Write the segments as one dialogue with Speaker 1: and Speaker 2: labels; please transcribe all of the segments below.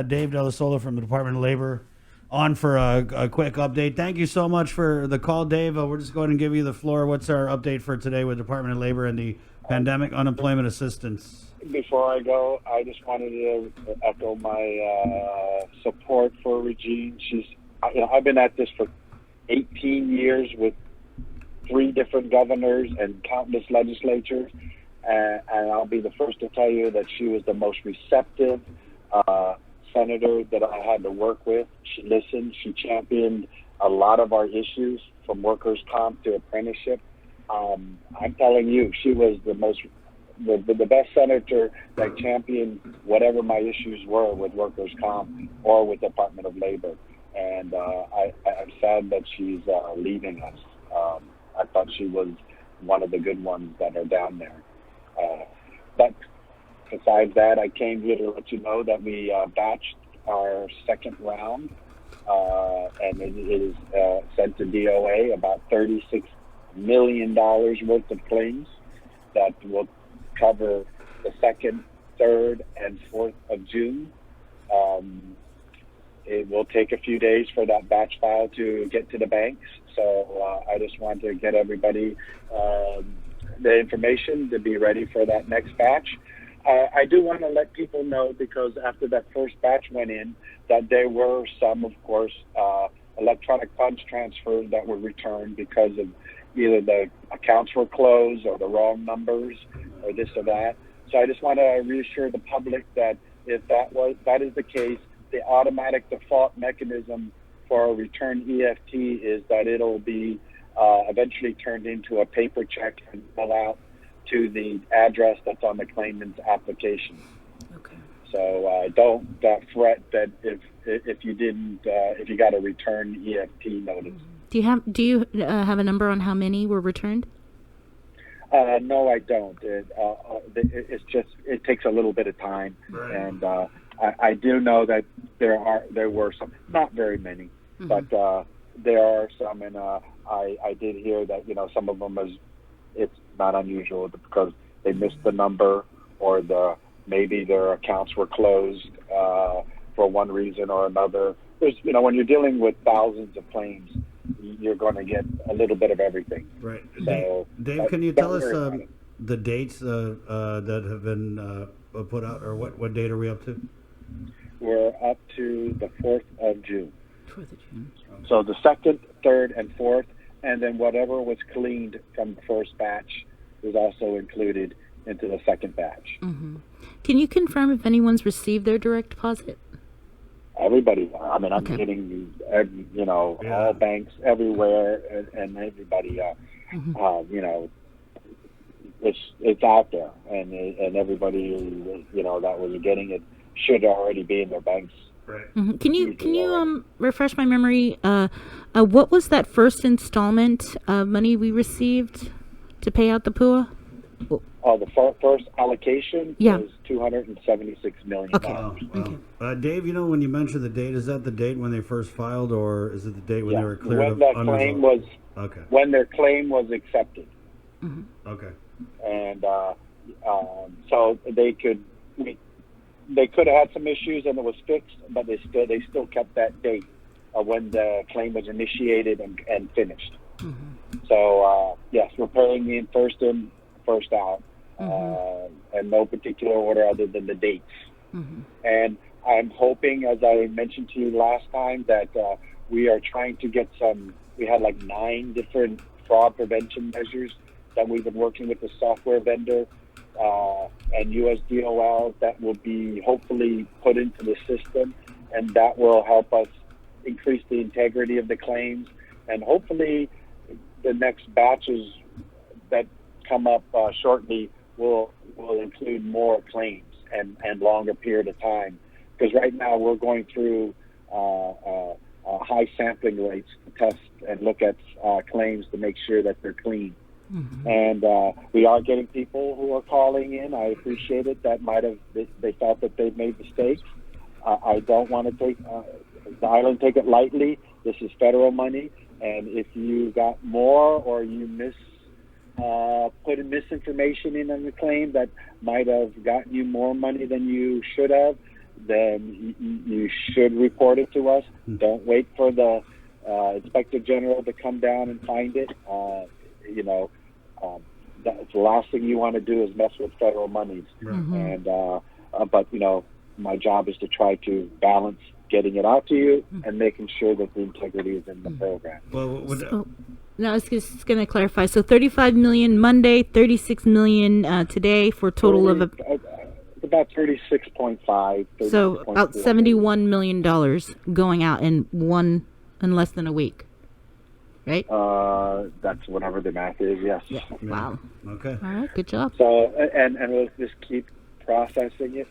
Speaker 1: Dave Dell'Isola from the Department of Labor on for a quick update. Thank you so much for the call, Dave. We're just going to give you the floor. What's our update for today with Department of Labor and the pandemic unemployment assistance?
Speaker 2: Before I go, I just wanted to echo my support for Regine. I've been at this for 18 years with 3 different governors and countless legislatures, and I'll be the first to tell you that she was the most receptive senator that I had to work with. She listened. She championed a lot of our issues, from workers' comp to apprenticeship. I'm telling you, she was the best senator that championed whatever my issues were with workers' comp or with Department of Labor. And I'm sad that she's leaving us. I thought she was one of the good ones that are down there. But besides that, I came here to let you know that we batched our second round, and it is sent to DOA about $36 million worth of claims that will cover the 2nd, 3rd, and 4th of June. It will take a few days for that batch file to get to the banks, so I just want to get everybody the information to be ready for that next batch. I do want to let people know, because after that first batch went in, that there were some, of course, electronic funds transfers that were returned because of either the accounts were closed or the wrong numbers or this or that. So I just want to reassure the public that if that is the case, the automatic default mechanism for a return EFT is that it'll be eventually turned into a paper check and fill out to the address that's on the claimant's application.
Speaker 3: Okay.
Speaker 2: So don't fret that if you got a return EFT notice.
Speaker 3: Do you have a number on how many were returned?
Speaker 2: No, I don't. It's just, it takes a little bit of time, right. And I do know that there were some, not very many, but there are some, and I did hear that some of them it's not unusual because they missed the number, or maybe their accounts were closed for one reason or another. There's when you're dealing with thousands of claims, you're going to get a little bit of everything.
Speaker 1: Right.
Speaker 2: So,
Speaker 1: Dave, can you tell us the dates that have been put out, or what date are we up to?
Speaker 2: We're up to the 4th of June.
Speaker 3: 4th of June.
Speaker 2: So the 2nd, 3rd, and 4th, and then whatever was cleaned from the first batch was also included into the second batch.
Speaker 3: Mm-hmm. Can you confirm if anyone's received their direct deposit?
Speaker 2: Everybody. I mean, I'm getting, all banks everywhere, and everybody. It's out there, and everybody that was getting it should already be in their banks.
Speaker 1: Right.
Speaker 3: Mm-hmm. Can you refresh my memory? What was that first installment of money we received to pay out the PUA?
Speaker 2: The first allocation was $276 million.
Speaker 3: Okay.
Speaker 1: Wow. Dave, when you mentioned the date, is that the date when they first filed, or is it the date when they were cleared
Speaker 2: when that claim was when their claim was accepted?
Speaker 3: Mm-hmm.
Speaker 1: Okay.
Speaker 2: And so they could have had some issues and it was fixed, but they still kept that date of when the claim was initiated and finished.
Speaker 3: Mm-hmm.
Speaker 2: So yes, we're paying in, first out, and no particular order other than the dates.
Speaker 3: Mm-hmm.
Speaker 2: And I'm hoping, as I mentioned to you last time, that we are trying to get we had like 9 different fraud prevention measures that we've been working with the software vendor and USDOL that will be hopefully put into the system, and that will help us increase the integrity of the claims, and hopefully the next batches that come up shortly will include more claims and longer period of time, because right now we're going through high sampling rates to test and look at claims to make sure that they're clean.
Speaker 3: Mm-hmm.
Speaker 2: And we are getting people who are calling in. I appreciate it. That they felt that they've made mistakes. I don't want to take the island take it lightly. This is federal money, and if you got more or you put in misinformation in on the claim that might have gotten you more money than you should have, then you should report it to us. Don't wait for the Inspector General to come down and find it. That's the last thing you want to do is mess with federal monies.
Speaker 1: Right.
Speaker 2: And but my job is to try to balance getting it out to you and making sure that the integrity is in the program.
Speaker 1: Well,
Speaker 3: No, I was just going to clarify. So 35 million Monday, 36 million today, for a total of
Speaker 2: about 36.5.
Speaker 3: so about $71 million going out in less than a week, right?
Speaker 2: That's whatever the math is. Yes.
Speaker 3: Yeah. Wow.
Speaker 1: okay.
Speaker 3: All right. Good job.
Speaker 2: So and we'll just keep processing it.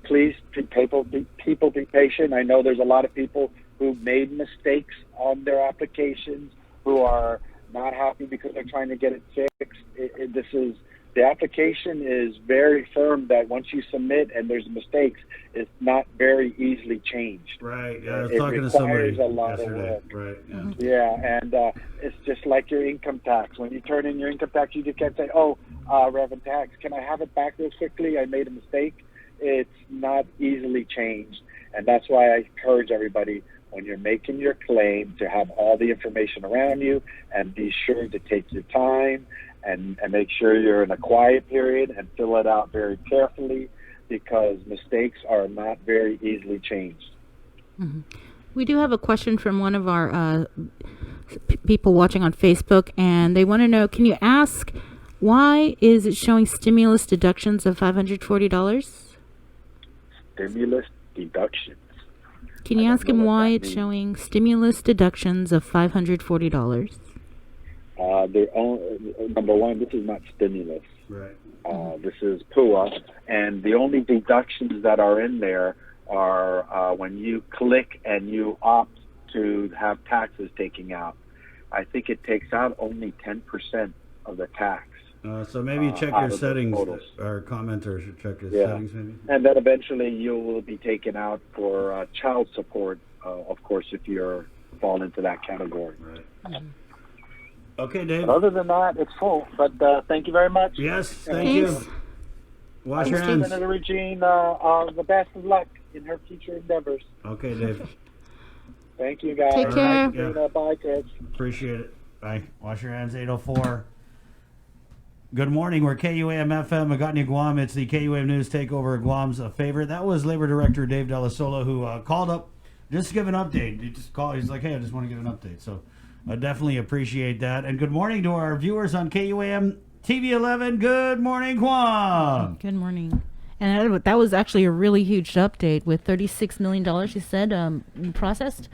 Speaker 2: Please, people be patient. I know there's a lot of people who made mistakes on their applications, who are not happy because they're trying to get it fixed. The application is very firm that once you submit and there's mistakes, it's not very easily changed.
Speaker 1: Right. Yeah, I was
Speaker 2: It
Speaker 1: talking to somebody
Speaker 2: requires a lot of
Speaker 1: yesterday.
Speaker 2: work.
Speaker 1: Right. Yeah.
Speaker 2: Yeah, and it's just like your income tax. When you turn in your income tax, you just can't say, Reverend Tax, can I have it back real quickly? I made a mistake. It's not easily changed. And that's why I encourage everybody, when you're making your claim, to have all the information around you and be sure to take your time and make sure you're in a quiet period and fill it out very carefully, because mistakes are not very easily changed.
Speaker 3: Mm-hmm. We do have a question from one of our people watching on Facebook, and they want to know, can you ask, why is it showing stimulus deductions of $540?
Speaker 2: Stimulus deductions.
Speaker 3: Can you ask him why it's
Speaker 2: means.
Speaker 3: showing stimulus deductions of $540?
Speaker 2: Number one, this is not stimulus.
Speaker 1: Right.
Speaker 2: This is PUA, and the only deductions that are in there are when you click and you opt to have taxes taken out. I think it takes out only 10% of the tax.
Speaker 1: So maybe you check
Speaker 2: out
Speaker 1: your
Speaker 2: of the
Speaker 1: settings.
Speaker 2: totals.
Speaker 1: Our commenter should check his
Speaker 2: Yeah.
Speaker 1: settings, maybe.
Speaker 2: And then eventually you will be taken out for child support, of course, if you're fall into that category.
Speaker 1: Right. Okay, Dave.
Speaker 2: But other than that, it's full. But thank you very much.
Speaker 1: Yes, thank
Speaker 3: Thanks.
Speaker 1: you. Wash your hands.
Speaker 2: Senator Regine, the best of luck in her future endeavors.
Speaker 1: Okay, Dave.
Speaker 2: Thank you, guys.
Speaker 3: Take
Speaker 1: All
Speaker 3: care.
Speaker 1: right, yeah.
Speaker 2: Bye, kids.
Speaker 1: Appreciate it. Bye. Wash your hands, 804. Good morning. We're KUAM FM, Agotnia, Guam. It's the KUAM News Takeover, Guam's favorite. That was Labor Director Dave Dell'Isola, who called up just to give an update. He just called. He's like, hey, I just want to give an update. So I definitely appreciate that. And good morning to our viewers on KUAM TV 11. Good morning, Guam.
Speaker 3: Good morning. And that was actually a really huge update with $36 million, you said, processed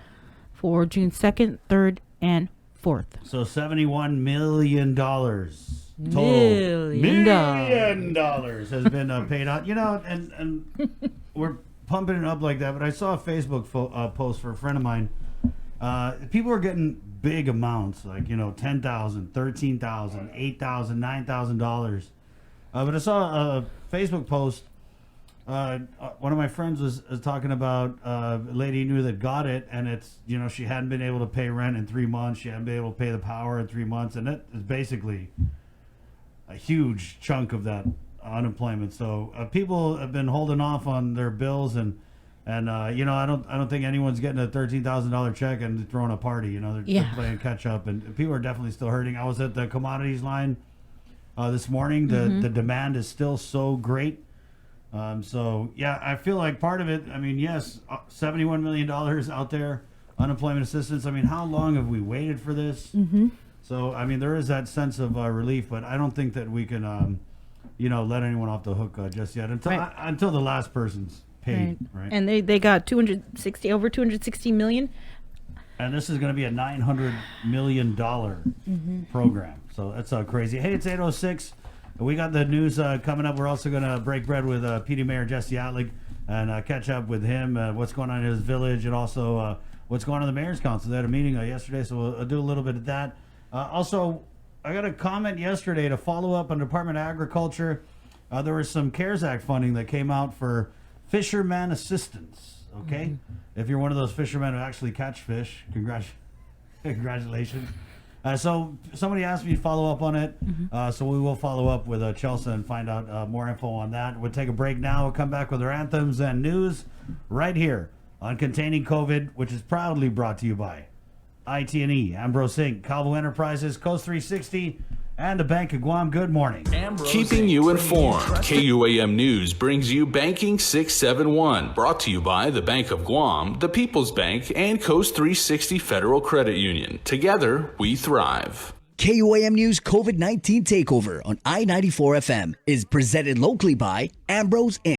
Speaker 3: for June 2nd, 3rd, and 4th.
Speaker 1: So $71 million total.
Speaker 3: Million
Speaker 1: dollars has been paid out. And we're pumping it up like that. But I saw a Facebook post for a friend of mine. People are getting big amounts, like $10,000, $13,000, $8,000, $9,000. But I saw a Facebook post. One of my friends was talking about a lady who knew that got it, and it's she hadn't been able to pay rent in 3 months. She hadn't been able to pay the power in 3 months, and that is basically a huge chunk of that unemployment. So people have been holding off on their bills, and I don't think anyone's getting a $13,000 check and throwing a party. They're playing catch up, and people are definitely still hurting. I was at the commodities line this morning. The demand is still so great. So yeah, I feel like part of it. I mean, yes, $71 million out there, unemployment assistance. I mean, how long have we waited for this?
Speaker 3: Mm-hmm.
Speaker 1: So I mean, there is that sense of relief, but I don't think that we can, let anyone off the hook just yet until the last person's paid, right?
Speaker 3: And they got over 260 million.
Speaker 1: And this is going to be a $900 million program. So that's crazy. Hey, it's 8:06. We got the news coming up. We're also going to break bread with PD Mayor Jesse Atlig and catch up with him, what's going on in his village, and also what's going on in the Mayor's Council. They had a meeting yesterday, so we'll do a little bit of that. Also, I got a comment yesterday to follow up on Department of Agriculture. There was some CARES Act funding that came out for fisherman assistance, okay? If you're one of those fishermen who actually catch fish, congratulations. So somebody asked me to follow up on it. So we will follow up with Chelsea and find out more info on that. We'll take a break now. We'll come back with our anthems and news right here on Containing COVID, which is proudly brought to you by IT&E, Ambrose Inc., Calvo Enterprises, Coast 360, and the Bank of Guam. Good morning.
Speaker 4: Keeping you informed. KUAM News brings you Banking 671, brought to you by the Bank of Guam, the People's Bank, and Coast 360 Federal Credit Union. Together, we thrive.
Speaker 5: KUAM News COVID-19 Takeover on I-94 FM is presented locally by Ambrose Inc.